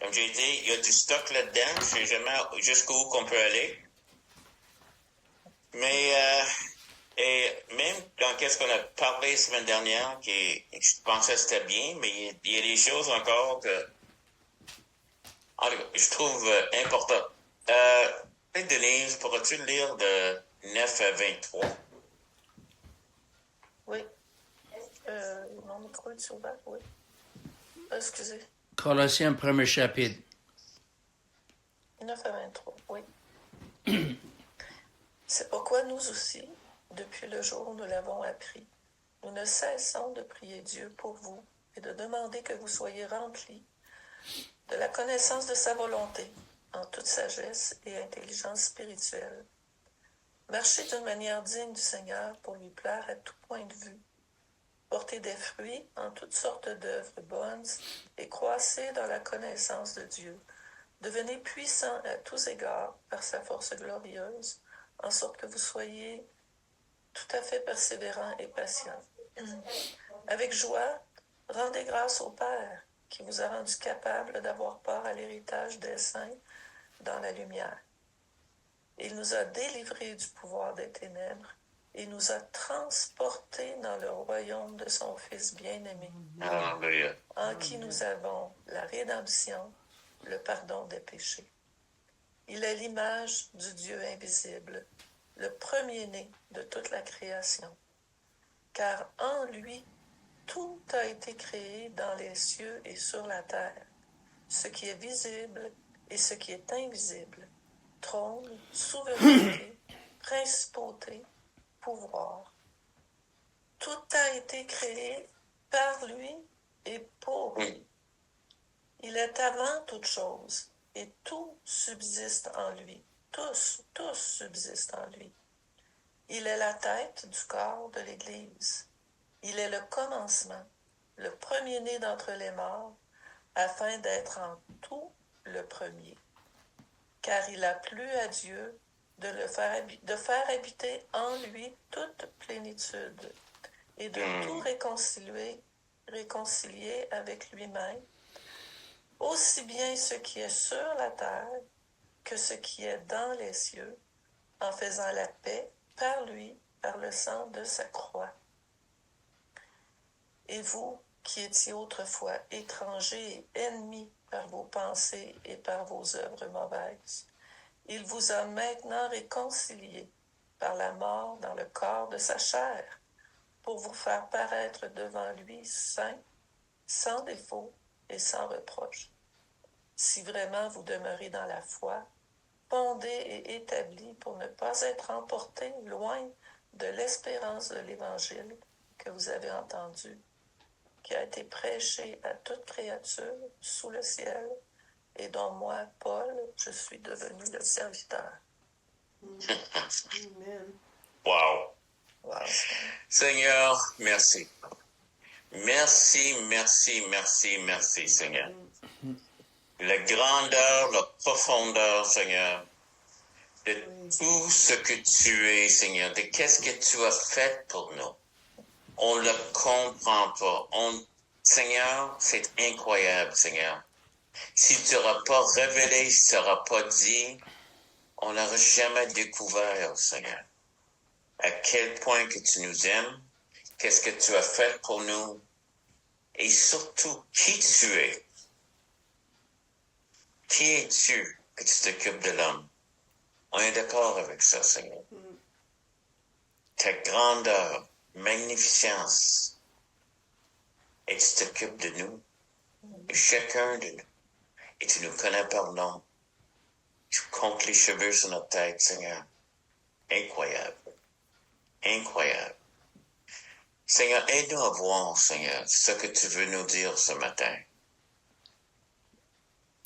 Comme j'ai dit, il y a du stock là-dedans. Je ne sais jamais jusqu'où qu'on peut aller. Mais et même dans qu'est-ce qu'on a parlé la semaine dernière, qui je pensais que c'était bien, mais il y a des choses encore que en tout cas, je trouve importantes. Denise, pourrais-tu lire de 9 à 23? Oui. Mon micro est ouvert, oui. Excusez. Colossiens, premier chapitre. 9 à 23, oui. C'est pourquoi nous aussi, depuis le jour où nous l'avons appris, nous ne cessons de prier Dieu pour vous et de demander que vous soyez remplis de la connaissance de sa volonté, en toute sagesse et intelligence spirituelle. Marchez d'une manière digne du Seigneur pour lui plaire à tout point de vue. Portez des fruits en toutes sortes d'œuvres bonnes et croissez dans la connaissance de Dieu. Devenez puissants à tous égards par sa force glorieuse, en sorte que vous soyez tout à fait persévérants et patients. Avec joie, rendez grâce au Père qui vous a rendu capable d'avoir part à l'héritage des saints dans la lumière. Il nous a délivrés du pouvoir des ténèbres et nous a transportés dans le royaume de son Fils bien-aimé, en qui nous avons la rédemption, le pardon des péchés. Il est l'image du Dieu invisible, le premier-né de toute la création. Car en lui, tout a été créé dans les cieux et sur la terre, ce qui est visible et ce qui est invisible, trône, souveraineté, principauté, pouvoir. Tout a été créé par lui et pour lui. Il est avant toute chose et tout subsiste en lui. Tous subsistent en lui. Il est la tête du corps de l'Église. Il est le commencement, le premier-né d'entre les morts, afin d'être en tout le premier. Car il a plu à Dieu de faire habiter en lui toute plénitude et de tout réconcilier avec lui-même, aussi bien ce qui est sur la terre que ce qui est dans les cieux, en faisant la paix par lui, par le sang de sa croix. Et vous, qui étiez autrefois étrangers et ennemis par vos pensées et par vos œuvres mauvaises, il vous a maintenant réconciliés par la mort dans le corps de sa chair, pour vous faire paraître devant lui saint, sans défaut et sans reproche. Si vraiment vous demeurez dans la foi, fondés et établis pour ne pas être emportés loin de l'espérance de l'Évangile que vous avez entendu, qui a été prêché à toute créature sous le ciel, et dont moi, Paul, je suis devenu le serviteur. Amen. Wow. Seigneur, merci. Merci, Seigneur. La grandeur, la profondeur, Seigneur, de tout ce que tu es, Seigneur, de qu'est-ce que tu as fait pour nous. On ne le comprend pas. Seigneur, c'est incroyable, Seigneur. Si tu n'auras pas révélé, si tu n'auras pas dit, on n'aurait jamais découvert, Seigneur, à quel point que tu nous aimes, qu'est-ce que tu as fait pour nous, et surtout, qui tu es. Qui es-tu que tu t'occupes de l'homme? On est d'accord avec ça, Seigneur. Ta grandeur, magnificence, et tu t'occupes de nous, de chacun de nous, et tu nous connais par nom. Tu comptes les cheveux sur notre tête, Seigneur. Incroyable. Incroyable. Seigneur, aide-nous à voir, Seigneur, ce que tu veux nous dire ce matin.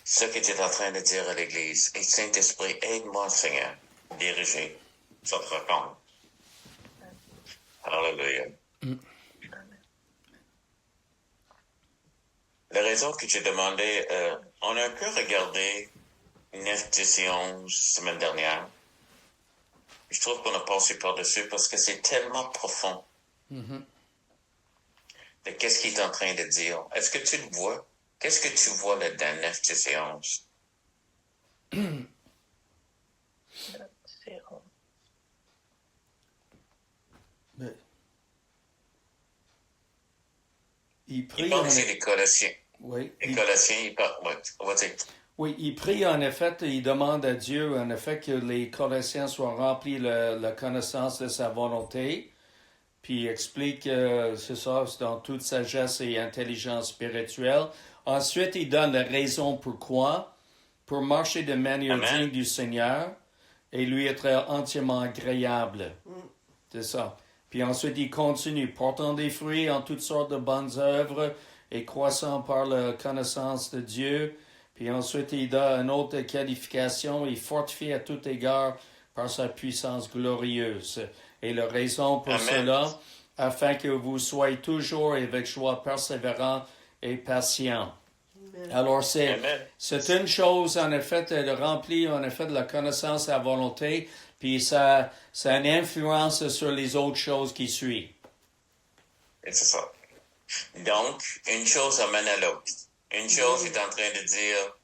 Ce que tu es en train de dire à l'Église. Et Saint-Esprit, aide-moi, Seigneur, à diriger cette rencontre. Alléluia. La raison que j'ai demandé, on a un peu regardé 9, 10 et 11 semaine dernière. Je trouve qu'on a passé par-dessus parce que c'est tellement profond. De qu'est-ce qu'il est en train de dire. Est-ce que tu le vois? Qu'est-ce que tu vois là-dedans, 9, 10 et 11? C'est rond. Mais il Il prie parle en aussi des Colossiens. oui, Les Colossiens, il parle... Ouais, vas-y. oui, il prie en effet, il demande à Dieu en effet que les Colossiens soient remplis de la connaissance de sa volonté, puis il explique c'est ça, c'est dans toute sagesse et intelligence spirituelle. Ensuite, il donne la raison pourquoi, pour marcher de manière Amen. digne du Seigneur et lui être entièrement agréable. C'est ça. Puis ensuite, il continue, portant des fruits en toutes sortes de bonnes œuvres et croissant par la connaissance de Dieu. Puis ensuite, il donne une autre qualification, il fortifie à tout égard par sa puissance glorieuse. Et la raison pour Amen. cela, afin que vous soyez toujours avec joie persévérants et patients. Alors, Amen. c'est une chose, en effet, de remplir, en effet, de la connaissance à volonté, puis ça a une influence sur les autres choses qui suivent. Et c'est ça. Donc, une chose amène à l'autre. Une chose est en train de dire,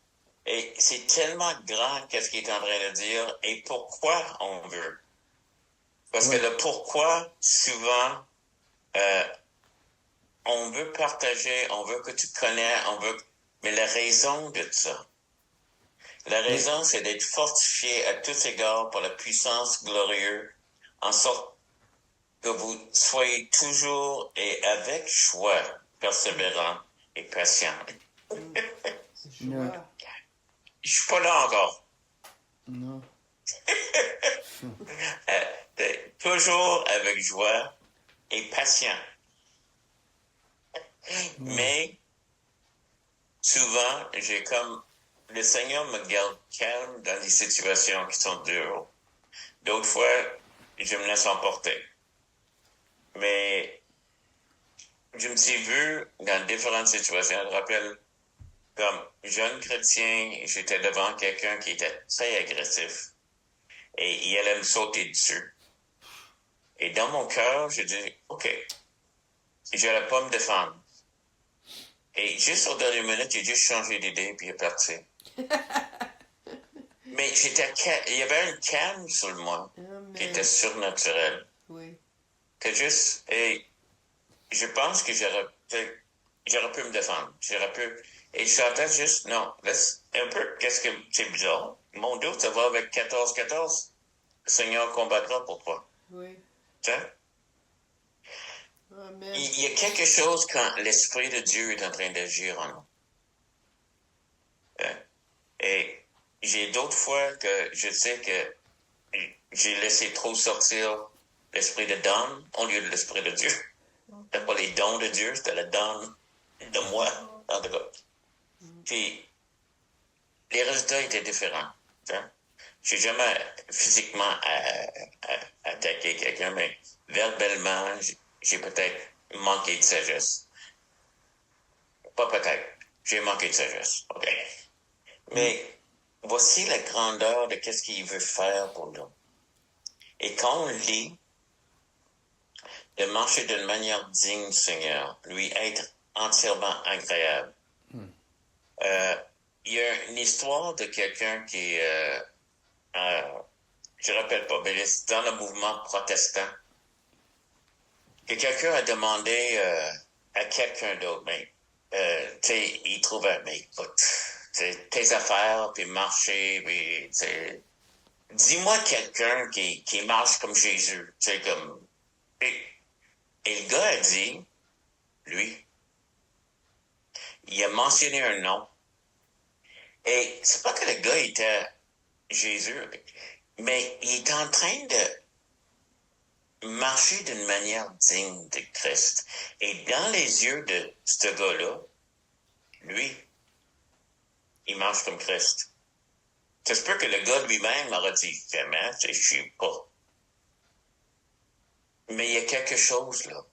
et c'est tellement grand qu'est-ce qu'il est en train de dire, et pourquoi on veut. Parce que le pourquoi, souvent, on veut partager, on veut que tu connais, mais la raison de ça. La raison, c'est d'être fortifié à tous égards par la puissance glorieuse, en sorte que vous soyez toujours et avec joie, persévérant et patient. Non. Je suis pas là encore. Non. Toujours avec joie et patient. Mais souvent, le Seigneur me garde calme dans des situations qui sont dures. D'autres fois, je me laisse emporter. Mais je me suis vu dans différentes situations. Je me rappelle, comme jeune chrétien, j'étais devant quelqu'un qui était très agressif et il allait me sauter dessus. Et dans mon cœur, j'ai dit, OK, je n'allais pas me défendre. Et juste aux dernières minutes, j'ai juste changé d'idée puis il est parti. Mais il y avait un calme sur moi qui était surnaturel. Oui. Que juste, et je pense que j'aurais pu me défendre. Et je sentais juste, non, laisse un peu, c'est bizarre. Mon dos, ça va avec 14-14. Le Seigneur combattra pour toi. Oui. Tu sais? Amen. Il y a quelque chose quand l'Esprit de Dieu est en train d'agir en nous. Et j'ai d'autres fois que je sais que j'ai laissé trop sortir l'Esprit de Don au lieu de l'Esprit de Dieu. C'était pas les dons de Dieu, c'était le don de moi, en tout cas. Puis, les résultats étaient différents. Je n'ai jamais physiquement attaqué quelqu'un, mais verbalement, j'ai peut-être manqué de sagesse. Pas peut-être, j'ai manqué de sagesse, OK? Mais voici la grandeur de qu'est-ce qu'il veut faire pour nous. Et quand on lit de marcher d'une manière digne, Seigneur, lui être entièrement agréable. Il y a une histoire de quelqu'un qui je ne rappelle pas, mais c'est dans le mouvement protestant, que quelqu'un a demandé à quelqu'un d'autre, mais tu sais, il trouvait, mais écoute, tes affaires, puis marcher, puis dis-moi quelqu'un qui marche comme Jésus, tu sais, comme... Et le gars a dit, lui, il a mentionné un nom. Et c'est pas que le gars était Jésus, mais il est en train de marcher d'une manière digne de Christ. Et dans les yeux de ce gars-là, lui, il marche comme Christ. Ça se peut que le gars lui-même aurait dit, vraiment, je suis pas. Mais il y a quelque chose là.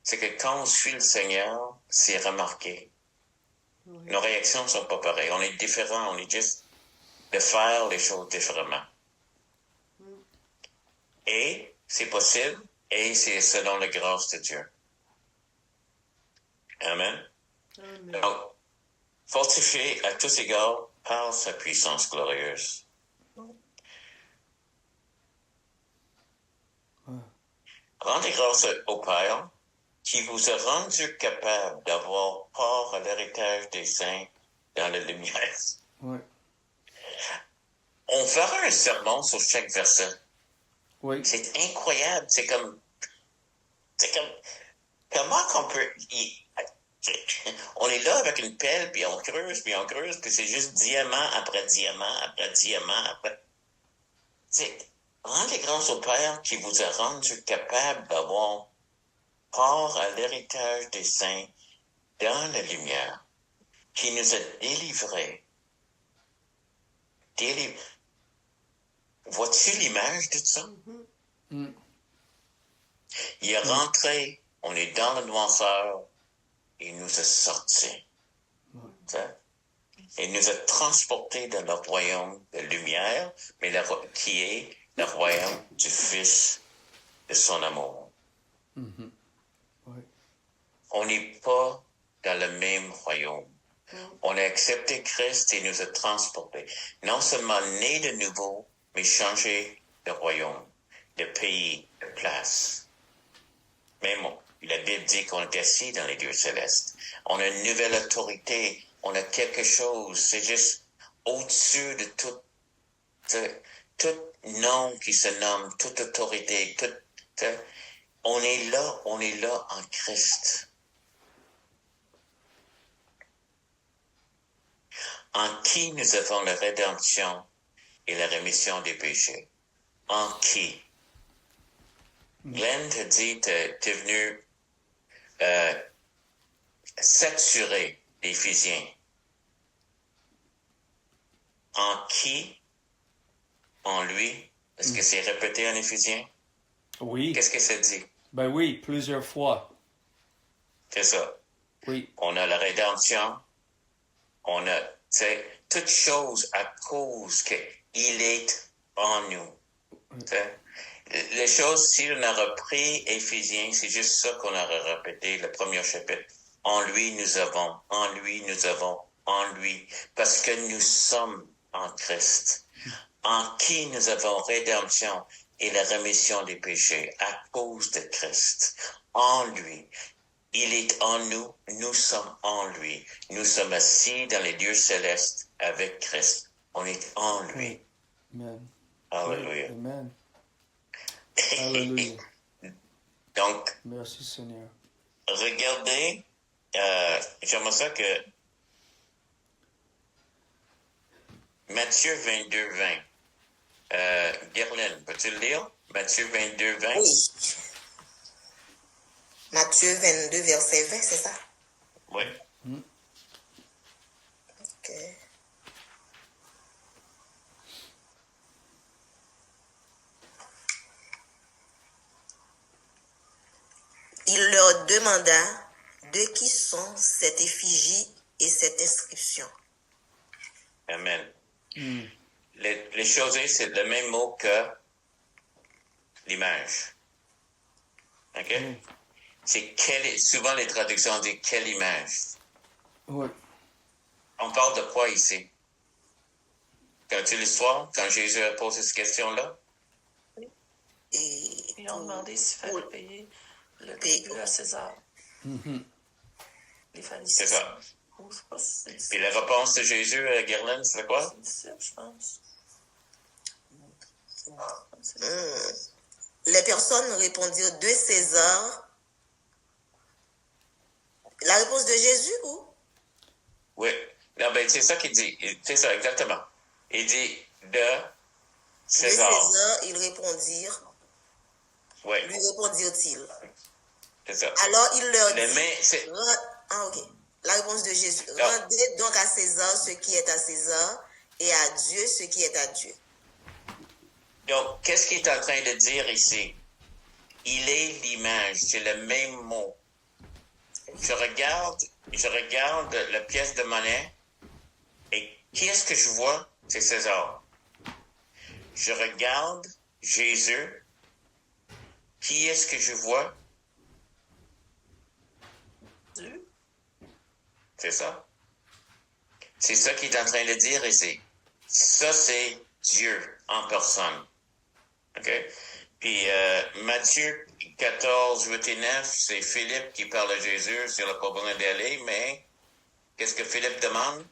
C'est que quand on suit le Seigneur, c'est remarqué. Oui. Nos réactions ne sont pas pareilles. On est différents. On est juste de faire les choses différemment. Et c'est possible et c'est selon la grâce de Dieu. Amen. Amen. Donc, fortifié à tous égards par sa puissance glorieuse. Rendez grâce au Père qui vous a rendu capable d'avoir part à l'héritage des saints dans la lumière. Oui. On fera un sermon sur chaque verset. Oui. C'est incroyable. C'est comme, comment qu'on peut, on est là avec une pelle, puis on creuse, puis c'est juste diamant après diamant, après diamant, après. Rendez grâce au Père qui vous a rendu capable d'avoir part à l'héritage des saints dans la lumière, qui nous a délivrés. Vois-tu l'image de ça? Mm. Il est rentré, on est dans la noirceur, il nous a sortis. Il nous a transportés dans le royaume de lumière, mais qui est le royaume du Fils de son amour. Mhm. Oui. On n'est pas dans le même royaume. On a accepté Christ et nous a transportés. Non seulement nés de nouveau, mais changé de royaume, de pays, de place. Même la Bible dit qu'on est assis dans les lieux célestes. On a une nouvelle autorité. On a quelque chose. C'est juste au-dessus de tout nom qui se nomme, toute autorité. On est là en Christ. En qui nous avons la rédemption et la rémission des péchés. En qui? Glenn te dit, t'es venu saturer l'Éphésiens. En qui? En lui? Est-ce que c'est répété en Éphésiens? Oui. Qu'est-ce que ça dit? Ben oui, plusieurs fois. C'est ça. Oui. On a la rédemption. On a, toute chose à cause qu'il est en nous. T'sais. Les choses, si on a repris Éphésiens, c'est juste ça qu'on aurait répété, le premier chapitre. En lui, nous avons, en lui, nous avons, en lui. Parce que nous sommes en Christ. En qui nous avons rédemption et la rémission des péchés à cause de Christ. En lui. Il est en nous, nous sommes en lui. Nous sommes assis dans les lieux célestes avec Christ. On est en lui. Amen. Alléluia. Amen. Alléluia. Donc, Merci Seigneur. regardez, j'aimerais ça que Matthieu 22, 20. Guerlaine, peux-tu le lire? Matthieu 22, 20. Oui. Matthieu 22, verset 20, c'est ça? Oui. Ok. Il leur demanda de qui sont cette effigie et cette inscription. Amen. Les choses, c'est le même mot que l'image. OK? C'est souvent les traductions disent quelle image. Oui. On parle de quoi ici? Connais-tu l'histoire quand Jésus a posé cette question-là? Et Ils ont demandé s'il fallait payer le tribut à César. Les pharisiens. C'est ça. Oh, c'est pas si c'est Puis la réponse de Jésus à Guerlaine, c'est quoi? C'est disciple, je pense. les personnes répondirent de César. La réponse de Jésus ou? Oui. Non, ben, c'est ça qu'il dit. C'est ça, exactement. Il dit de César. De César, ils répondirent. Oui. Lui répondirent-ils. C'est ça. Alors il leur Le dit. mais, c'est... Ah, ok. La réponse de Jésus. Non. Rendez donc à César ce qui est à César et à Dieu ce qui est à Dieu. Donc, qu'est-ce qu'il est en train de dire ici? Il est l'image, c'est le même mot. Je regarde la pièce de monnaie et qui est-ce que je vois? C'est César. Je regarde Jésus. Qui est-ce que je vois? Dieu. C'est ça. C'est ça qu'il est en train de dire ici. Ça, c'est Dieu en personne. OK? Puis Matthieu 14, 8 et 9, c'est Philippe qui parle à Jésus. Il n'a pas besoin d'y aller, mais qu'est-ce que Philippe demande?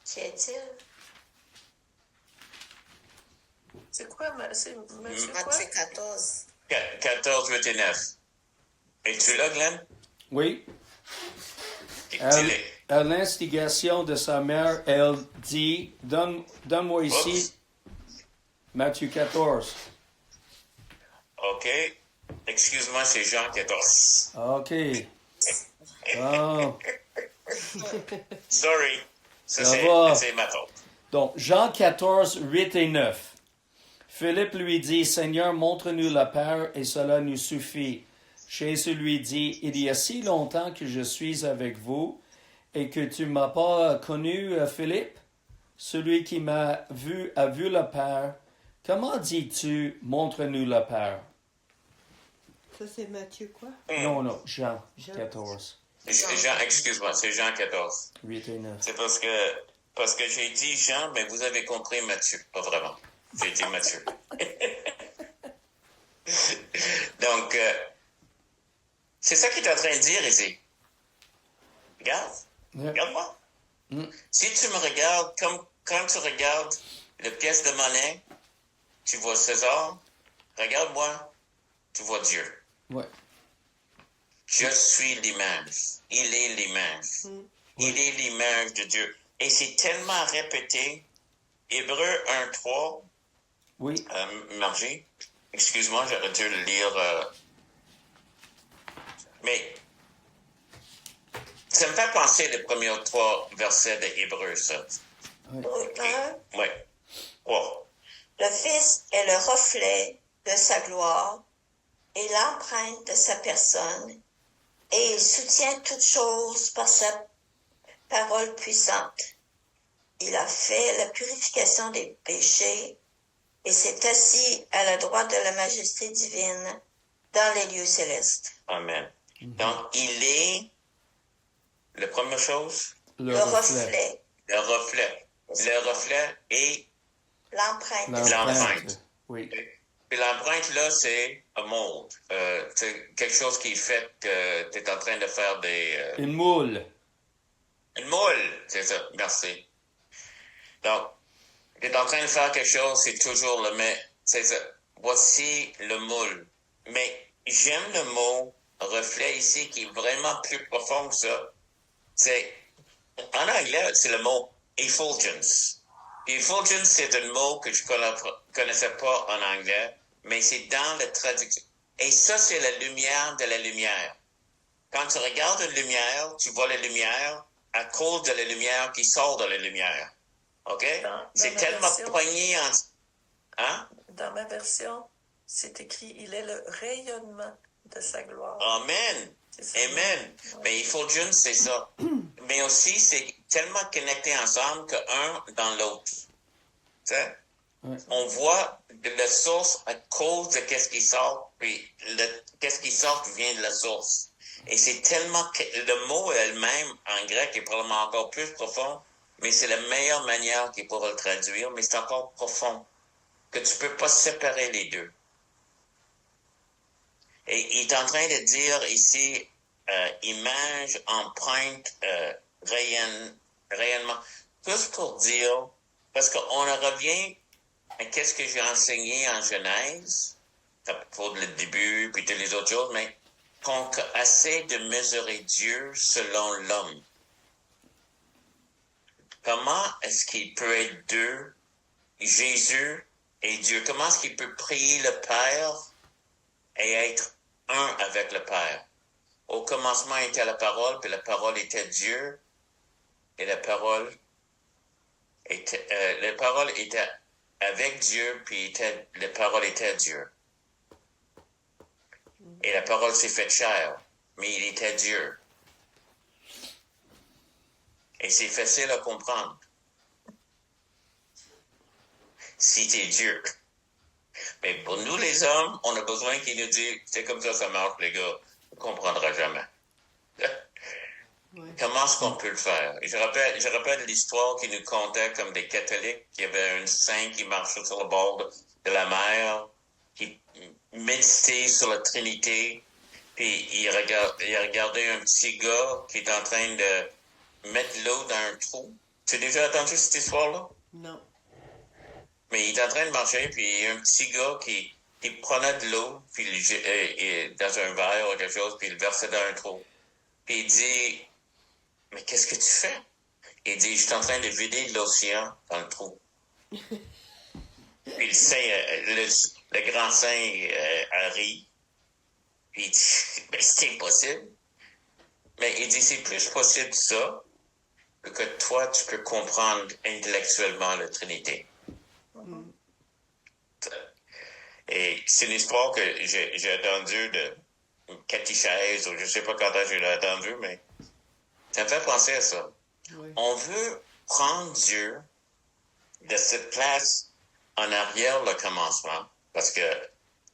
Qui est-il? C'est quoi, c'est Matthieu quoi? Matthieu 14. 14, 8 et 9. Es-tu là, Glenn? Oui. Dis-le. À l'instigation de sa mère, elle dit, donne-moi ici Oups. Matthieu 14. OK. Excuse-moi, c'est Jean 14. OK. Bon. Sorry. Ça va. C'est ma faute. Donc, Jean 14, 8 et 9. Philippe lui dit, Seigneur, montre-nous le Père et cela nous suffit. Jésus lui dit, il y a si longtemps que je suis avec vous et que tu ne m'as pas connu, Philippe? Celui qui m'a vu a vu le Père. Comment dis-tu, montre-nous le Père? Ça, c'est Matthieu quoi? Non, Jean Jean. 14, Jean, excuse-moi, c'est Jean 14. 8 et 9. C'est parce que j'ai dit Jean, mais vous avez compris Matthieu. Pas vraiment. J'ai dit Matthieu. Donc, c'est ça qu'il est en train de dire ici. Regarde. Yeah. Regarde-moi. Mm. Si tu me regardes comme quand tu regardes les pièces de monnaie, tu vois César. Regarde-moi, tu vois Dieu. Ouais. Je suis l'image. Il est l'image. Il est l'image de Dieu. Et c'est tellement répété. Hébreux 1.3. Oui. Margie, excuse-moi, j'aurais dû le lire. Mais ça me fait penser les premiers 3 versets de Hébreux, ça. Oui. Oui. Wow. Le Fils est le reflet de sa gloire et l'empreinte de sa personne, et il soutient toutes choses par sa parole puissante. Il a fait la purification des péchés et s'est assis à la droite de la majesté divine dans les lieux célestes. Amen. Donc, il est, la première chose, Le reflet, le reflet. Le reflet et l'empreinte de sa L'empreinte. Oui. puis l'empreinte, là, c'est un mold. C'est quelque chose qui fait que tu es en train de faire des... Une moule. Une moule, c'est ça, merci. Donc, tu es en train de faire quelque chose, c'est toujours le même. C'est ça. Voici le moule. Mais j'aime le mot reflet ici qui est vraiment plus profond que ça. C'est, en anglais, c'est le mot effulgence. Effulgence, c'est un mot que je connaissais pas en anglais, mais c'est dans la traduction. Et ça, c'est la lumière de la lumière. Quand tu regardes une lumière, tu vois la lumière à cause de la lumière qui sort de la lumière. OK? C'est ma tellement version. poigné en... Hein? Dans ma version, c'est écrit, il est le rayonnement de sa gloire. Amen. C'est ça. Amen. Ouais. Mais effulgence, c'est ça. Mais aussi, c'est tellement connecté ensemble qu'un dans l'autre. Tu sais? Ouais. On voit de la source à cause de qu'est-ce qui sort, puis qu'est-ce qui sort vient de la source. Et c'est tellement... Le mot elle-même, en grec, est probablement encore plus profond, mais c'est la meilleure manière qu'il pourra le traduire, mais c'est encore profond, que tu peux pas séparer les deux. Et il est en train de dire ici, image, empreinte, rayonnement. Juste pour dire, parce qu'on en revient à qu'est-ce que j'ai enseigné en Genèse, pour le début, puis toutes les autres choses, mais qu'on essaie de mesurer Dieu selon l'homme. Comment est-ce qu'il peut être deux, Jésus et Dieu? Comment est-ce qu'il peut prier le Père et être un avec le Père? Au commencement était la parole, puis la parole était Dieu, et la parole était avec Dieu, puis la parole était Dieu. Et la parole s'est faite chair, mais il était Dieu. Et c'est facile à comprendre. Si tu es Dieu. Mais pour nous, les hommes, on a besoin qu'il nous dise, c'est comme ça marche, les gars. On ne comprendra jamais. Ouais. Comment est-ce qu'on peut le faire? Et je rappelle l'histoire qui nous contait comme des catholiques, qu'il y avait un saint qui marchait sur le bord de la mer, qui méditait sur la Trinité, puis il regardait un petit gars qui est en train de mettre l'eau dans un trou. Tu as déjà entendu cette histoire-là? Non. Mais il est en train de marcher, puis il y a un petit gars qui prenait de l'eau, puis dans un verre ou quelque chose, puis il le versait dans un trou. Puis il dit, mais qu'est-ce que tu fais? Il dit, je suis en train de vider de l'océan dans le trou. Puis le grand saint rit. Puis il dit, mais c'est impossible. Mais il dit, c'est plus possible ça que toi, tu peux comprendre intellectuellement la Trinité. Et c'est une histoire que j'ai entendue de catéchèse, ou je sais pas quand je l'ai entendue, mais ça me fait penser à ça. Oui. On veut prendre Dieu de cette place en arrière le commencement, parce que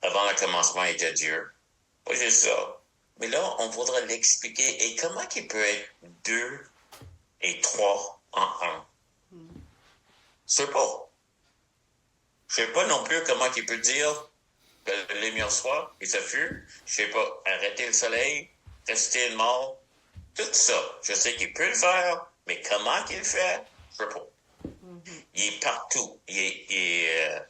avant le commencement il était Dieu. Pas juste ça. Mais là, on voudrait l'expliquer. Et comment il peut être 2 et 3 en 1? Je sais pas. Je sais pas non plus comment il peut dire que la lumière soit, et ça fut. Je sais pas, arrêter le soleil, rester le mort, tout ça. Je sais qu'il peut le faire, mais comment qu'il le fait, je sais pas. Il est partout. Il est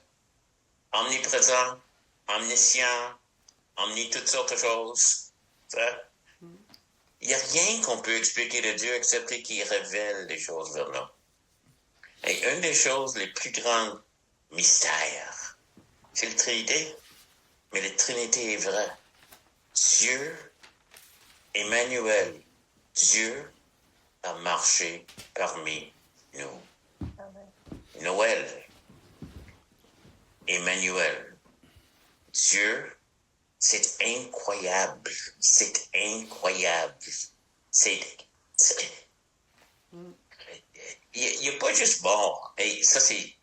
omniprésent, omniscient, toutes sortes de choses. Ça? Il n'y a rien qu'on peut expliquer de Dieu excepté qu'il révèle les choses vers nous. Et une des choses les plus grands mystères, c'est la Trinité. Mais la Trinité est vraie. Dieu, Emmanuel, Dieu a marché parmi nous. Amen. Noël, Emmanuel, Dieu, c'est incroyable. C'est incroyable. Il n'est pas juste mort. Et ça, c'est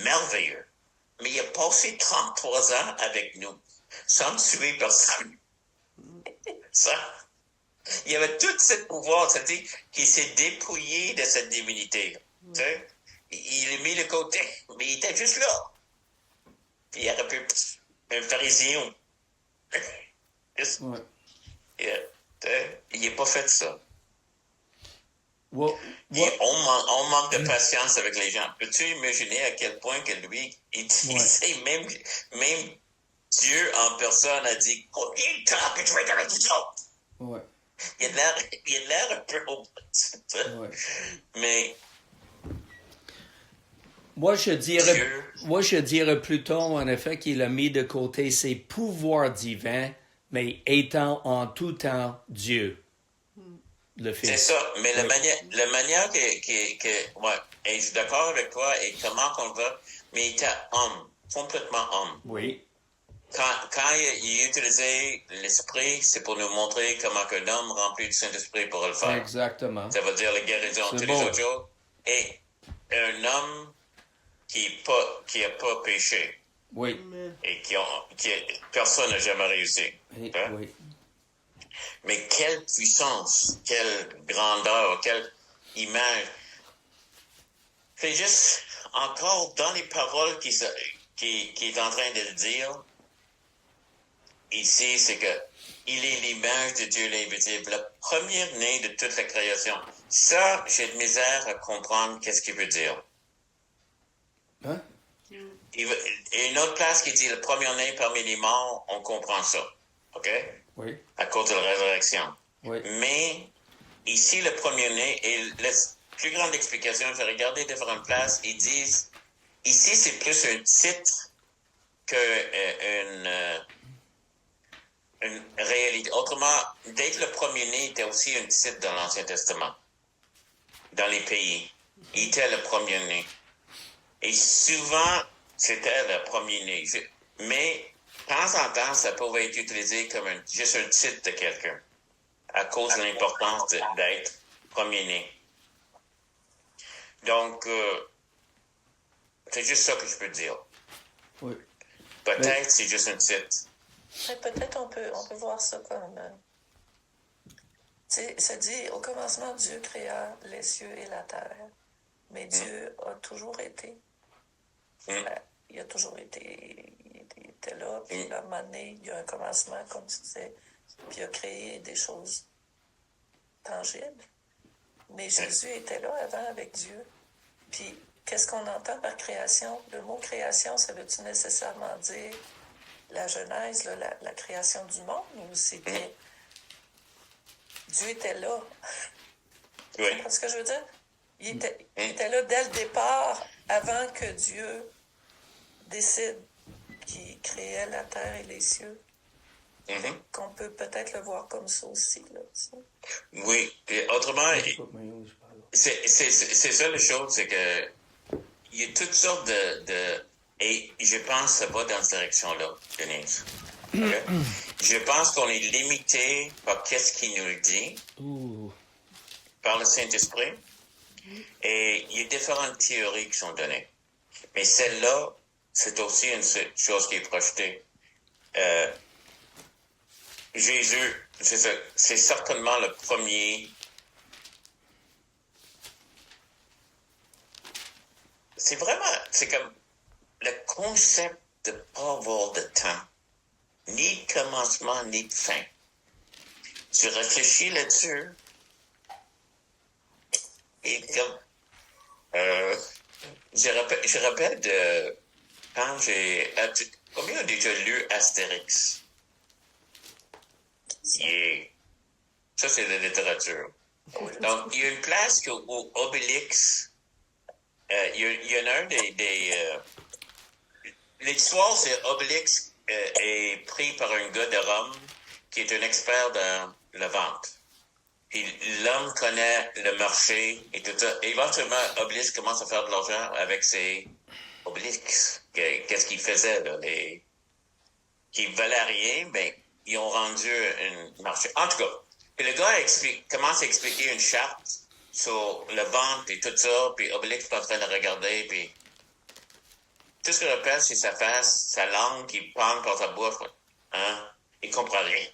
merveilleux. Mais il a passé 33 ans avec nous, sans tuer personne. Ça, il avait tout ce pouvoir, c'est-à-dire qu'il s'est dépouillé de cette divinité. Tu sais? Il l'a mis de côté, mais il était juste là. Puis il aurait pu un pharisien. Ouais. Il n'a pas fait ça. Well, On manque de patience avec les gens. Peux-tu imaginer à quel point que lui, il sait même Dieu en personne a dit combien de temps que tu vas être avec les autres? ouais. Il a l'air un peu au Ouais. mais Moi, je dirais plutôt, en effet, qu'il a mis de côté ses pouvoirs divins, mais étant en tout temps Dieu. Le Fils. c'est ça. Mais Oui. la manière ouais, et je suis d'accord avec toi, et comment qu'on le voit, mais il était homme, complètement homme. Oui. Quand il utilisait l'esprit, c'est pour nous montrer comment un homme rempli du Saint-Esprit pourrait le faire. Exactement. Ça veut dire la guérison, C'est toutes bon. les autres choses. Et un homme qui a pas péché Oui. et personne n'a jamais réussi. Et- Hein? oui. Mais quelle puissance, quelle grandeur, quelle image. C'est juste encore dans les paroles qui est en train de le dire. Ici, c'est que il est l'image de Dieu l'invisible, le premier-né de toute la création. Ça, j'ai de misère à comprendre qu'est-ce qu'il veut dire. Hein? Et une autre place qui dit le premier-né parmi les morts, on comprend ça. OK? Oui. À cause de la résurrection. Oui. Mais ici, le premier-né, et la plus grande explication, j'ai regardé différentes places, ils disent, ici, c'est plus un titre une réalité. Autrement, d'être le premier-né était aussi un titre dans l'Ancien Testament, dans les pays. Il était le premier-né. Et souvent, c'était le premier-né. Mais, de temps en temps, ça pouvait être utilisé comme juste un titre de quelqu'un, à cause de l'importance d'être premier-né. Donc, c'est juste ça que je peux dire. Oui. Peut-être c'est juste un titre. Mais peut-être on peut voir ça comme Ça dit, au commencement, Dieu créa les cieux et la terre. Mais Dieu a toujours été. Il a toujours été. Il était là, puis à un moment donné, il y a un commencement, comme tu disais, puis il a créé des choses tangibles. Mais Jésus était là avant avec Dieu. Puis, qu'est-ce qu'on entend par création? Le mot création, ça veut-tu nécessairement dire la Genèse, là, la création du monde, ou c'était... Dieu était là. Oui. Tu comprends ce que je veux dire? Il était là dès le départ, avant que Dieu décide qu'il créait la terre et les cieux. Qu'on peut peut-être le voir comme ça aussi. Là, ça. Oui. Et autrement, c'est ça la chose, c'est que il y a toutes sortes et je pense que ça va dans cette direction-là, Denise. Okay? Je pense qu'on est limité par qu'est-ce qu'il nous dit, par le Saint-Esprit, et il y a différentes théories qui sont données. Mais celle-là, c'est aussi une chose qui est projetée. Jésus, c'est certainement le premier. C'est comme le concept de ne pas avoir de temps, ni de commencement, ni de fin. Tu réfléchis là-dessus, et comme, je rappelle de quand combien a déjà lu Astérix? Yeah. Ça, c'est de la littérature. Donc, il y a une place où Obélix, il y en a un l'histoire, c'est Obélix est pris par un gars de Rome qui est un expert dans la vente. Puis l'homme connaît le marché et tout ça. Et éventuellement, Obélix commence à faire de l'argent avec ses Obélix. Qu'est-ce qu'il faisait, là? Qui valaient rien, mais ils ont rendu un marché. En tout cas, puis le gars commence à expliquer une charte sur la vente et tout ça, puis Obélix est en train de regarder, puis tout ce qu'il rappelle, c'est sa face, sa langue qui pend par sa bouche. Hein? Il comprend rien.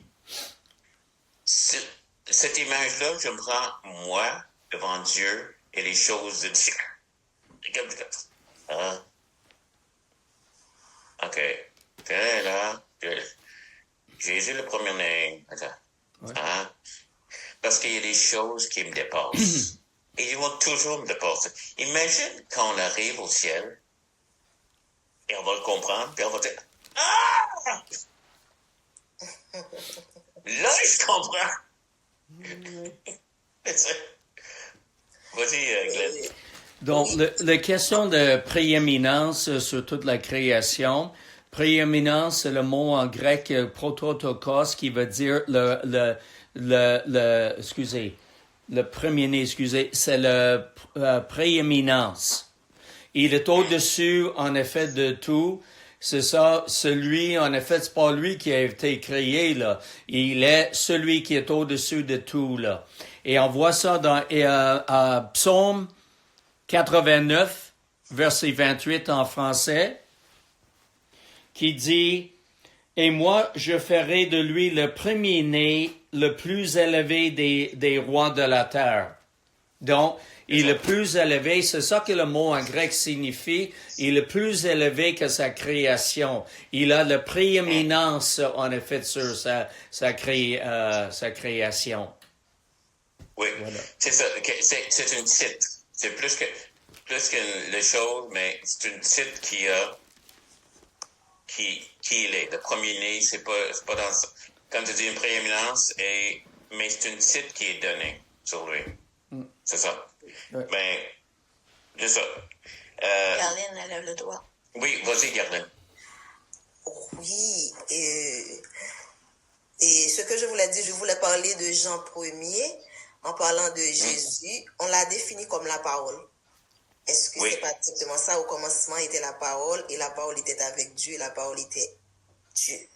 Cette image-là, je me prends, moi, devant Dieu et les choses de Dieu. Hein? OK. T'es là. Jésus le premier-né. Attends. Ouais. Hein? Parce qu'il y a des choses qui me dépassent. Et ils vont toujours me dépasser. Imagine quand on arrive au ciel, et on va le comprendre, puis on va dire « Ah! » Là, je comprends. Vas-y, Glenn. Donc, la question de prééminence sur toute la création, prééminence, c'est le mot en grec prototokos qui veut dire le premier-né, c'est la prééminence. Il est au-dessus, en effet, de tout. C'est ça, celui, en effet, c'est pas lui qui a été créé, là. Il est celui qui est au-dessus de tout, là. Et on voit ça dans Psaume 89, verset 28 en français, qui dit « Et moi, je ferai de lui le premier-né, le plus élevé des rois de la terre. » Donc, il est le plus élevé, c'est ça que le mot en grec signifie, il est plus élevé que sa création. Il a la prééminence, en effet, sur sa création. Oui, voilà. C'est ça, c'est une titre. C'est plus qu'une chose, mais c'est une titre qui il est. Le premier-né, c'est pas dans ça. Quand tu dis une prééminence, mais c'est une titre qui est donnée sur lui. C'est ça. Ouais. Mais, c'est ça. Garline, elle lève le doigt. Oui, vas-y, Garline. Oui, et ce que je voulais dire, je voulais parler de Jean 1er, en parlant de Jésus, on l'a défini comme la parole. Est-ce que c'est pas exactement ça? Au commencement était la parole, et la parole était avec Dieu, et la parole était Dieu.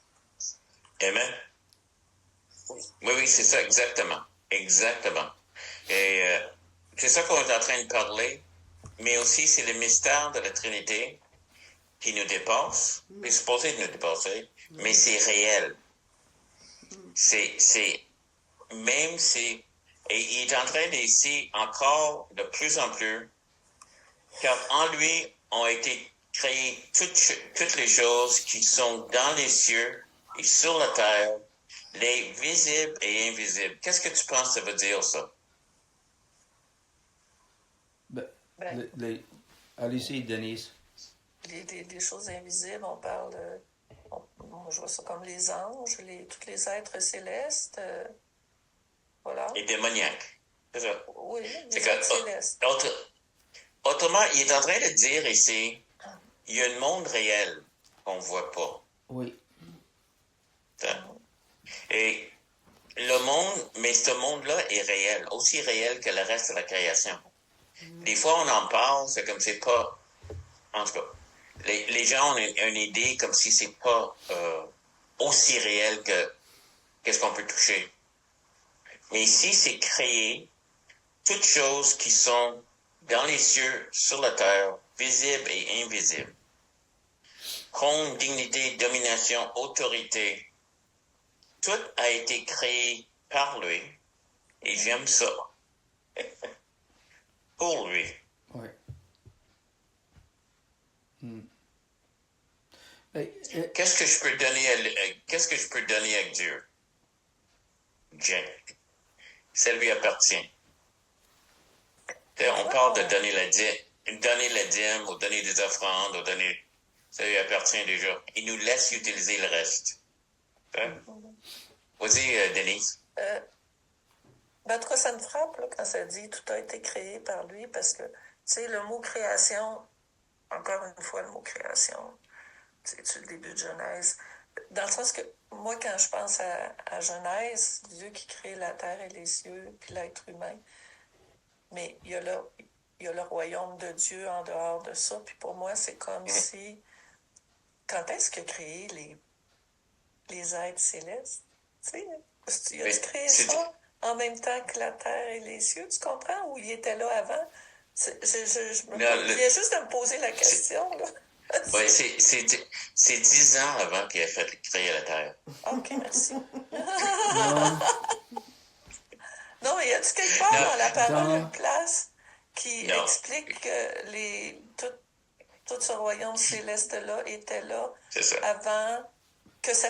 Amen. Oui, c'est ça, exactement. Exactement. Et c'est ça qu'on est en train de parler, mais aussi c'est le mystère de la Trinité qui nous dépasse, qui est supposé nous dépasser, mais c'est réel. C'est même si, et il est en train d'essayer encore de plus en plus, car en lui ont été créées toutes les choses qui sont dans les cieux et sur la terre, les visibles et invisibles. Qu'est-ce que tu penses que ça veut dire, ça? Allez-y, Denise. Les choses invisibles, on parle, moi, je vois ça comme les anges, tous les êtres célestes, voilà. Et démoniaques. C'est ça. Oui, C'est les êtres célestes. Autrement, il est en train de dire ici, il y a un monde réel qu'on ne voit pas. Oui. Et le monde, mais ce monde-là est réel, aussi réel que le reste de la création. Des fois, on en parle, c'est comme c'est pas... En tout cas, les gens ont une idée comme si c'est pas aussi réel que qu'est-ce qu'on peut toucher. Mais ici, c'est créer toutes choses qui sont dans les cieux, sur la terre, visibles et invisibles. Trône, dignité, domination, autorité. Tout a été créé par lui. Et j'aime ça. Pour lui. Oui. Qu'est-ce que je peux donner à Dieu? Jack. Ça lui appartient. On parle de donner la dîme, ou donner des offrandes, ou donner... Ça lui appartient déjà. Il nous laisse utiliser le reste. Vas-y, Denise. En tout cas, ça me frappe là, quand ça dit « tout a été créé par lui », parce que, tu sais, le mot « création », encore une fois, le mot « création », c'est le début de Genèse, dans le sens que, moi, quand je pense à Genèse, Dieu qui crée la terre et les cieux, puis l'être humain, mais il y a le royaume de Dieu en dehors de ça, puis pour moi, c'est comme si, quand est-ce qu'il a créé les êtres célestes? Tu sais, il a créé ça en même temps que la terre et les cieux, tu comprends? Ou il était là avant? Il y a juste de me poser la question, là. Oui, c'est 10 ans avant qu'il ait fait créer la terre. OK, merci. Non, mais y a-tu quelque part dans la parole une place qui explique que tout ce royaume céleste-là était là avant que ça...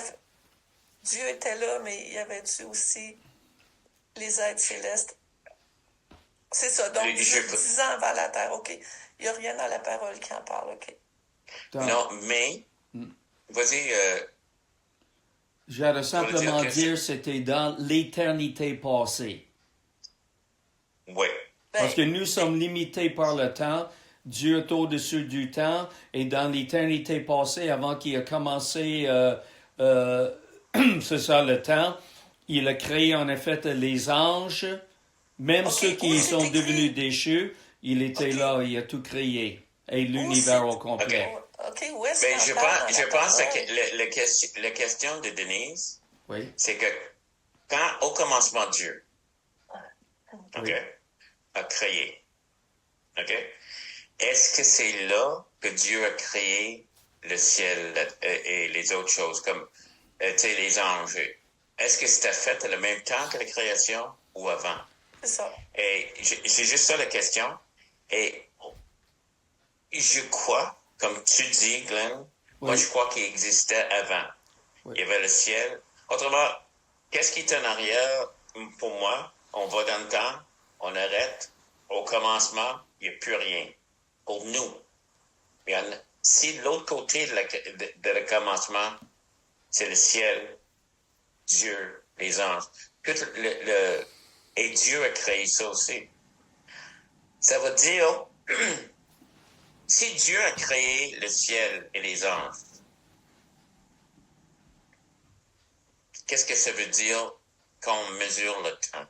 Dieu était là, mais il y avait-tu aussi les êtres célestes? C'est ça, donc 10 ans avant la terre, OK. Il n'y a rien dans la parole qui en parle, OK. Non, mais... Vas-y... J'allais simplement dire c'était dans l'éternité passée. Oui. Parce que nous sommes limités par le temps. Dieu est au-dessus du temps. Et dans l'éternité passée, avant qu'il ait commencé, c'est ça le temps, il a créé en effet les anges. Même ceux qui sont devenus déchus, il était là, il a tout créé. Et l'univers au complet. OK, où est-ce que je pense que la question de Denise, c'est que quand, au commencement, Dieu a créé, est-ce que c'est là que Dieu a créé le ciel et les autres choses, comme les anges? Est-ce que c'était fait en même temps que la création ou avant? C'est ça. Et c'est juste ça la question. Et je crois, comme tu dis, Glenn, moi je crois qu'il existait avant. Il y avait le ciel. Autrement, qu'est-ce qui est en arrière? Pour moi, on va dans le temps, on arrête. Au commencement, il n'y a plus rien. Pour nous. Si l'autre côté de le commencement, c'est le ciel, Dieu, les anges, et Dieu a créé ça aussi. Ça veut dire... Si Dieu a créé le ciel et les anges, qu'est-ce que ça veut dire quand on mesure le temps?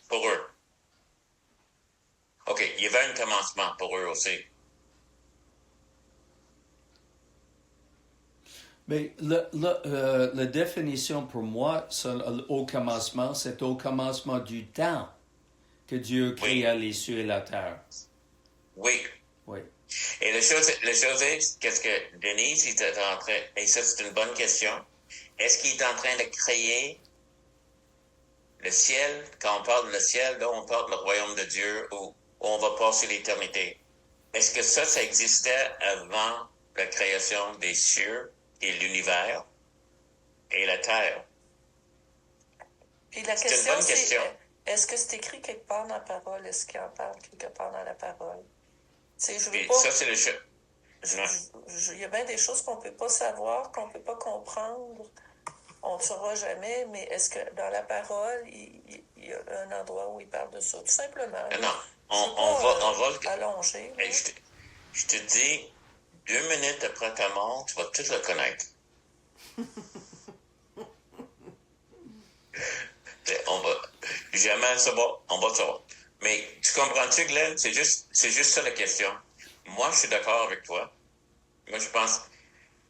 Pour eux. OK, il y avait un commencement pour eux aussi. Mais la définition pour moi, au commencement, c'est au commencement du temps que Dieu créa les cieux et la terre. Oui. Et la chose est, qu'est-ce que Denise est en train, et ça c'est une bonne question, est-ce qu'il est en train de créer le ciel, quand on parle de le ciel, là, on parle du royaume de Dieu où on va passer l'éternité. Est-ce que ça existait avant la création des cieux et l'univers et la terre? Puis la C'est une question, bonne question. Est-ce que c'est écrit quelque part dans la parole? Est-ce qu'il en parle quelque part dans la parole? Je veux Et pas... ça, c'est le Il y a bien des choses qu'on ne peut pas savoir, qu'on ne peut pas comprendre. On ne saura jamais, mais est-ce que dans la parole, il y a un endroit où il parle de ça? Tout simplement. Non, on va allonger. Hey, je te dis, 2 minutes après ta mort, tu vas tout le connaître. On va jamais savoir, on va savoir. Mais tu comprends-tu, Glenn? C'est juste ça la question. Moi, je suis d'accord avec toi. Moi, je pense,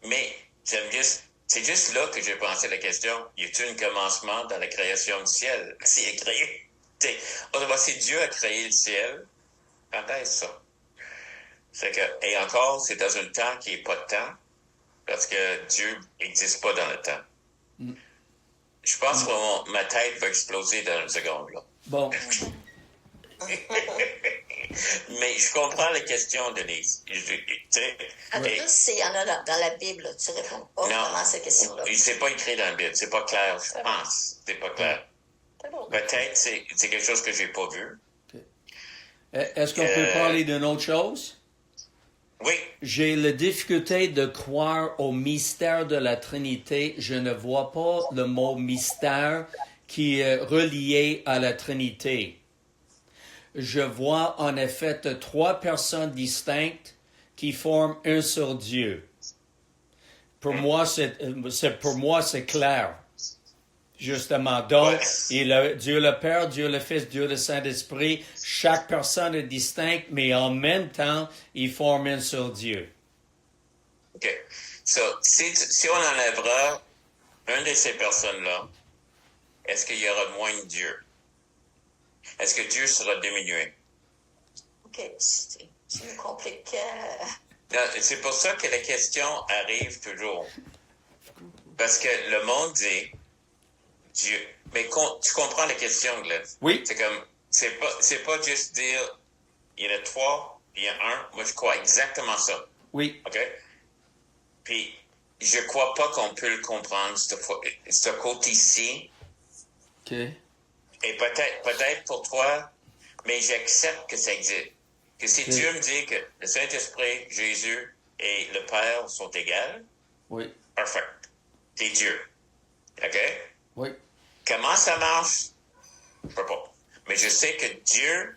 mais c'est juste là que j'ai pensé à la question, y a-t-il un commencement dans la création du ciel? C'est créé. Si Dieu a créé le ciel, quand est-ce ça? C'est que, et encore, c'est dans un temps qui n'est pas de temps, parce que Dieu n'existe pas dans le temps. Je pense que ma tête va exploser dans une seconde, là. Bon. Mais je comprends la question, Denise. En tout cas, s'il y en a dans la Bible, tu réponds pas vraiment à cette question-là. C'est pas écrit dans la Bible, c'est pas clair, je pense. C'est pas clair. Peut-être c'est quelque chose que j'ai pas vu. Okay. Est-ce qu'on peut parler d'une autre chose? Oui. J'ai la difficulté de croire au mystère de la Trinité. Je ne vois pas le mot mystère qui est relié à la Trinité. Je vois en effet 3 personnes distinctes qui forment un seul Dieu. Pour moi, c'est clair. Justement. Donc, Dieu le Père, Dieu le Fils, Dieu le Saint-Esprit, chaque personne est distincte, mais en même temps, ils forment un seul Dieu. OK. So, si on enlèvera une de ces personnes-là, est-ce qu'il y aura moins de Dieu? Est-ce que Dieu sera diminué? OK, tu me compliques. C'est pour ça que la question arrive toujours. Parce que le monde dit Dieu. Mais tu comprends la question, Glenn? Oui. C'est comme, c'est pas juste dire, il y en a 3, il y a 1. Moi, je crois exactement ça. Oui. OK? Puis, je crois pas qu'on peut le comprendre, ce côté-ci. OK. Et peut-être pour toi, mais j'accepte que ça existe. Que si Dieu me dit que le Saint-Esprit, Jésus et le Père sont égaux, oui. Parfait. C'est Dieu. OK? Oui. Comment ça marche? Je ne sais pas. Mais je sais que Dieu,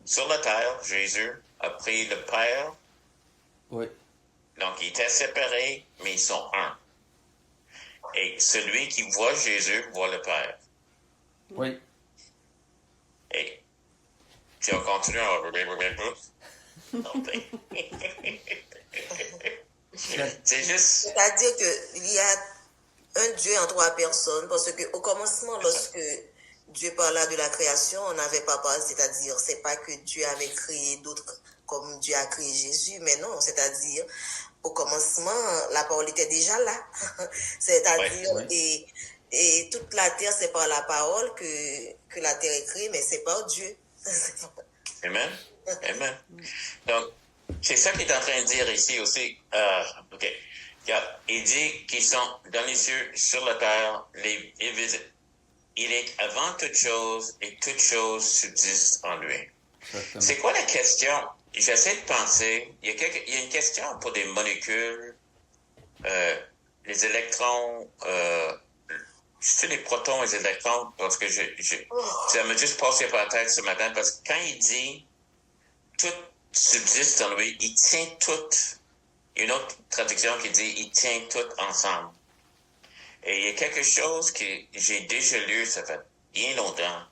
sur la terre, Jésus, a pris le Père. Oui. Donc, ils étaient séparés, mais ils sont un. Et celui qui voit Jésus voit le Père. Oui. Et si on continue, on va c'est juste... C'est-à-dire qu'il y a un Dieu en 3 personnes, parce qu'au commencement, lorsque Dieu parla de la création, on n'avait pas parlé, c'est-à-dire, c'est pas que Dieu avait créé d'autres comme Dieu a créé Jésus, mais non, c'est-à-dire, au commencement, la parole était déjà là. C'est-à-dire, et toute la terre, c'est par la parole que la terre est créée, mais c'est par Dieu. Amen. Amen. Donc, c'est ça qu'il est en train de dire ici aussi. OK. Il dit qu'ils sont dans les cieux, sur la terre, il est avant toute chose et toute chose subsiste en lui. Exactement. C'est quoi la question? J'essaie de penser. Il y a une question pour des molécules, les électrons, c'est les protons et les électrons, parce que ça m'a juste passé par la tête ce matin, parce que quand il dit tout subsiste en lui, il tient tout. Il y a une autre traduction qui dit il tient tout ensemble. Et il y a quelque chose que j'ai déjà lu, ça fait bien longtemps,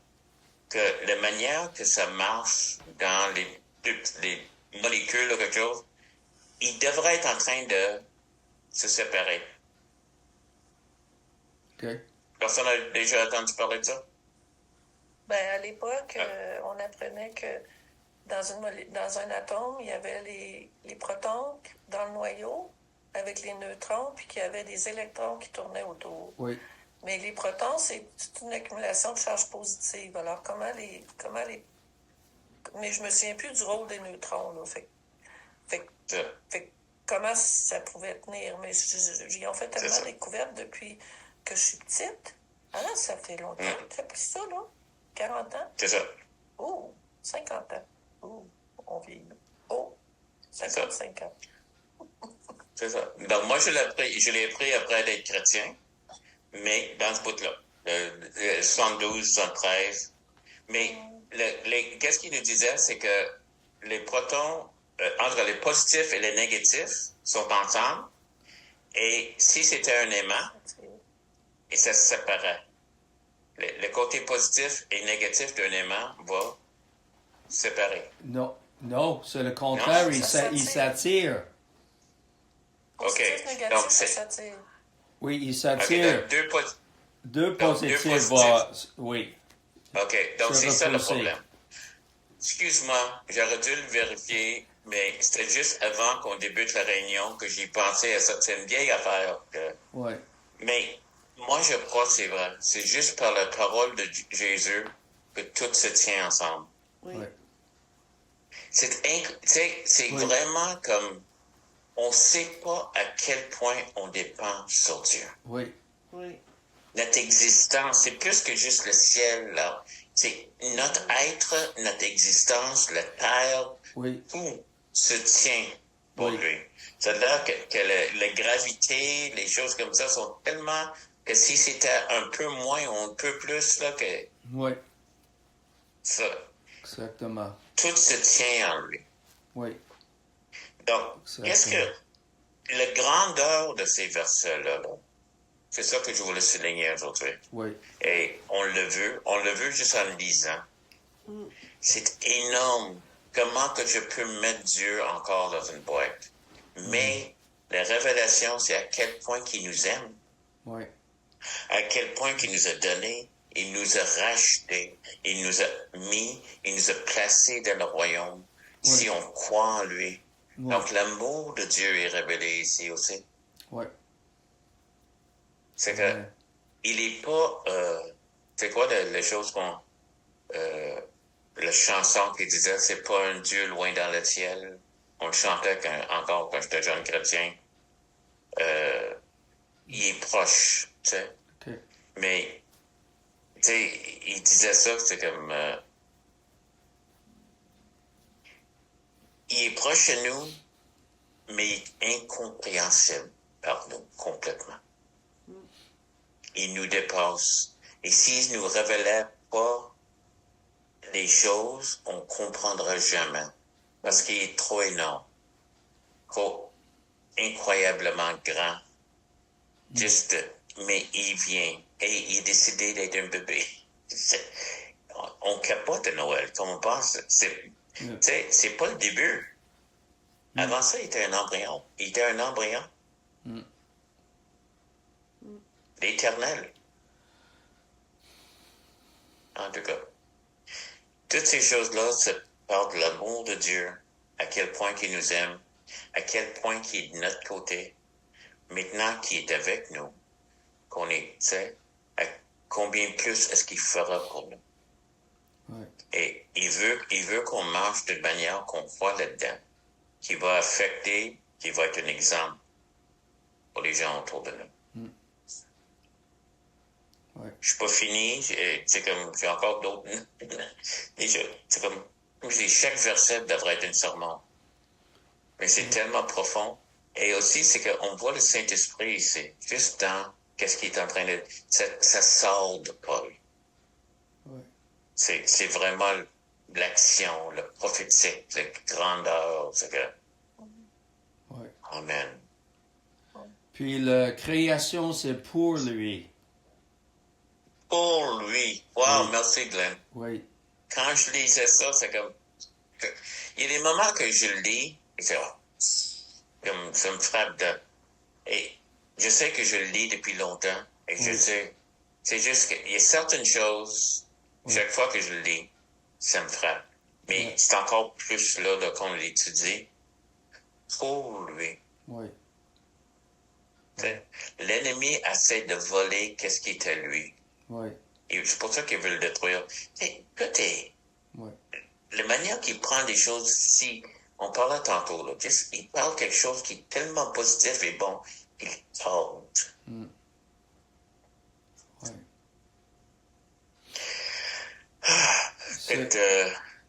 que la manière que ça marche dans les molécules ou quelque chose, il devrait être en train de se séparer. OK. Personne n'a déjà entendu parler de ça? Ben, à l'époque, on apprenait que dans un atome, il y avait les protons dans le noyau avec les neutrons, puis qu'il y avait des électrons qui tournaient autour. Oui. Mais les protons, c'est une accumulation de charges positives. Alors, mais je me souviens plus du rôle des neutrons, là. Fait que comment ça pouvait tenir? Mais j'y ont fait tellement découverte depuis que je suis petite. Ah non, ça fait longtemps que tu as pris ça, là? 40 ans? C'est ça. Oh, 50 ans. Oh, on vieillit. Oh, 55 ans. C'est ça. Donc, moi, je l'ai appris après d'être chrétien, mais dans ce bout-là, le 72, 73. Mais qu'est-ce qu'il nous disait, c'est que les protons, entre les positifs et les négatifs, sont ensemble, et si c'était un aimant, et ça se séparait. Le côté positif et négatif d'un aimant va se séparer. Non, c'est le contraire, il s'attire. Positif, négatif, donc ça s'attire. Oui, il s'attire. Deux positifs oui. OK, donc c'est ça le problème. Excuse-moi, j'aurais dû le vérifier, mais c'était juste avant qu'on débute la réunion que j'y pensais à ça. C'est une vieille affaire. Oui. Mais moi, je crois que c'est vrai. C'est juste par la parole de Jésus que tout se tient ensemble. Oui. C'est vraiment comme... On ne sait pas à quel point on dépend sur Dieu. Oui. Oui. Notre existence, c'est plus que juste le ciel, là. C'est notre être, notre existence, la terre, tout se tient pour lui. C'est-à-dire que la gravité, les choses comme ça sont tellement que si c'était un peu moins ou un peu plus, là, que... Oui. Ça. Exactement. Tout se tient en lui. Oui. Donc, qu'est-ce que... La grandeur de ces versets-là, là, c'est ça que je voulais souligner aujourd'hui. Oui. Et on le veut juste en le lisant. C'est énorme comment que je peux mettre Dieu encore dans une boîte. Mais la révélation, c'est à quel point qu'il nous aime. Oui. À quel point qu'il nous a donné, il nous a rachetés, il nous a mis, il nous a placés dans le royaume, si on croit en lui. Donc, l'amour de Dieu est révélé ici aussi. Oui. C'est que, il est pas, c'est quoi les choses la chanson qui disait, c'est pas un Dieu loin dans le ciel. On le chantait encore quand j'étais jeune chrétien. Il est proche, tu sais. Okay. Mais, tu sais, il disait ça, c'est comme, il est proche de nous, mais il est incompréhensible par nous, complètement. Il nous dépasse. Et s'il ne nous révélait pas les choses, on ne comprendra jamais. Parce qu'il est trop énorme, trop incroyablement grand. Juste, mais il vient et il est décidé d'être un bébé. On capote à Noël, comme on pense. C'est pas le début. Avant ça, il était un embryon. Il était un embryon. L'éternel. En tout cas, toutes ces choses-là, ça parle de l'amour de Dieu, à quel point il nous aime, à quel point il est de notre côté, maintenant qu'il est avec nous, qu'on est, tu sais, à combien plus est-ce qu'il fera pour nous. Ouais. Et il veut qu'on marche d'une manière qu'on croit là-dedans, qui va affecter, qui va être un exemple pour les gens autour de nous. Ouais. Je suis pas fini, c'est comme, j'ai encore d'autres. C'est comme je dis, chaque verset devrait être un sermon. Mais c'est tellement profond. Et aussi, c'est qu'on voit le Saint-Esprit ici, juste dans qu'est-ce qu'il est en train de... Ça sort de Paul. Ouais. C'est vraiment l'action, le prophétique, la grandeur. C'est que... Ouais. Amen. Puis la création, c'est pour lui. Pour lui. Wow, merci Glenn. Oui. Quand je lisais ça, c'est comme... Il y a des moments que je le lis, et c'est... Comme ça me frappe de... Et je sais que je le lis depuis longtemps, et je sais... C'est juste qu'il y a certaines choses, chaque fois que je le lis, ça me frappe. Mais c'est encore plus là qu'on l'étudie. Pour lui. Oui. T'sais, l'ennemi essaie de voler qu'est-ce qui est à lui. Oui, Et c'est pour ça qu'il veut le détruire. oui. La manière qu'il prend des choses, si on parlait tantôt, là, il parle quelque chose qui est tellement positif et bon, il tente. Oui.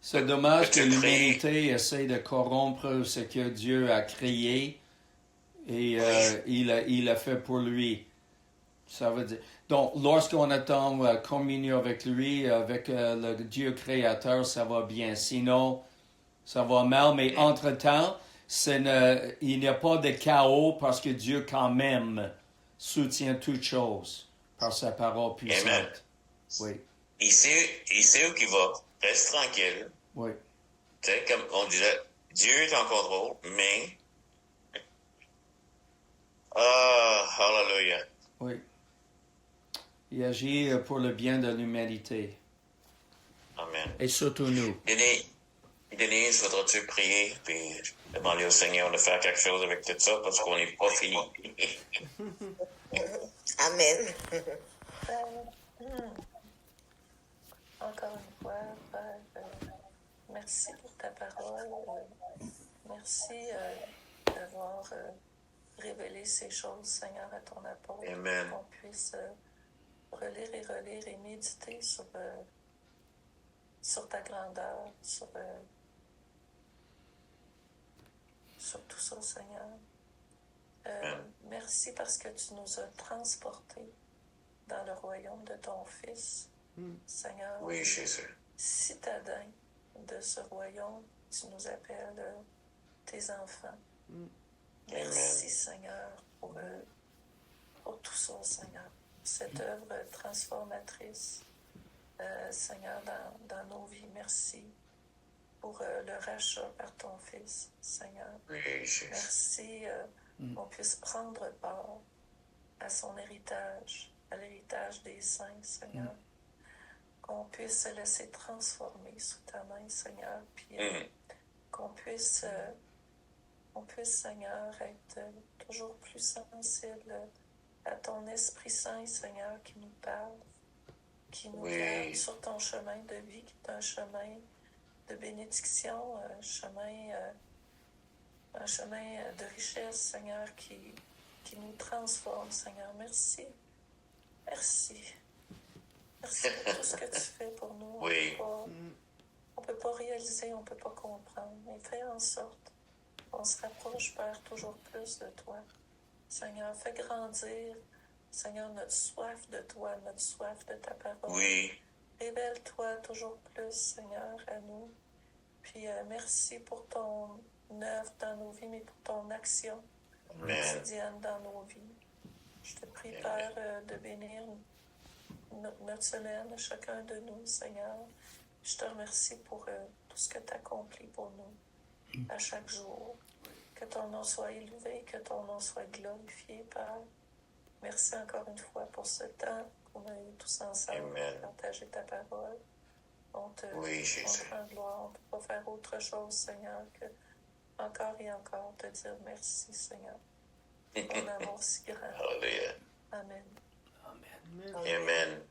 C'est dommage que l'humanité essaie de corrompre ce que Dieu a créé et il a fait pour lui. Ça veut dire. Donc, lorsqu'on attend communion avec lui, avec le Dieu créateur, ça va bien. Sinon, ça va mal. Mais entre-temps, il n'y a pas de chaos parce que Dieu, quand même, soutient toutes choses par sa parole puissante. Amen. Oui. Il sait où qu'il va. Reste tranquille. Oui. Tu sais, comme on disait, Dieu est en contrôle, mais... Hallelujah. Oui. Il agit pour le bien de l'humanité. Amen. Et surtout nous. Denise, voudrais-tu prier puis demander au Seigneur de faire quelque chose avec tout ça parce qu'on n'est pas fini. Amen. Encore une fois, Père, merci pour ta parole. Merci d'avoir révélé ces choses, Seigneur, à ton apôtre. Amen. Qu'on puisse relire et méditer sur ta grandeur, sur tout ça, Seigneur. Merci parce que tu nous as transportés dans le royaume de ton Fils, Seigneur. Oui, Jésus. Citadin de ce royaume, tu nous appelles tes enfants. Merci, Seigneur, pour tout ça, Seigneur. Cette œuvre transformatrice, Seigneur, dans nos vies. Merci pour le rachat par ton Fils, Seigneur. Oui, Jésus. Merci qu'on puisse prendre part à son héritage, à l'héritage des saints, Seigneur. Qu'on puisse se laisser transformer sous ta main, Seigneur. Puis qu'on puisse, Seigneur, être toujours plus sensible à ton Esprit Saint, Seigneur, qui nous parle, qui nous guide sur ton chemin de vie, qui est un chemin de bénédiction, un chemin de richesse, Seigneur, qui nous transforme, Seigneur. Merci. Merci. Merci pour tout ce que tu fais pour nous. Oui. On ne peut pas réaliser, on ne peut pas comprendre, mais fais en sorte qu'on se rapproche, Père, toujours plus de toi. Seigneur, fais grandir, Seigneur, notre soif de toi, notre soif de ta parole. Oui. Révèle-toi toujours plus, Seigneur, à nous. Puis merci pour ton œuvre dans nos vies, mais pour ton action quotidienne dans nos vies. Je te prie, Père, de bénir notre semaine, chacun de nous, Seigneur. Je te remercie pour tout ce que tu accomplis pour nous à chaque jour. Que ton nom soit élevé, que ton nom soit glorifié, Père. Merci encore une fois pour ce temps qu'on a eu tous ensemble pour partager ta parole. On te rend gloire. On ne peut pas faire autre chose, Seigneur, que encore et encore te dire merci, Seigneur. Ton amour si grand. Hallelujah. Amen. Amen. Amen.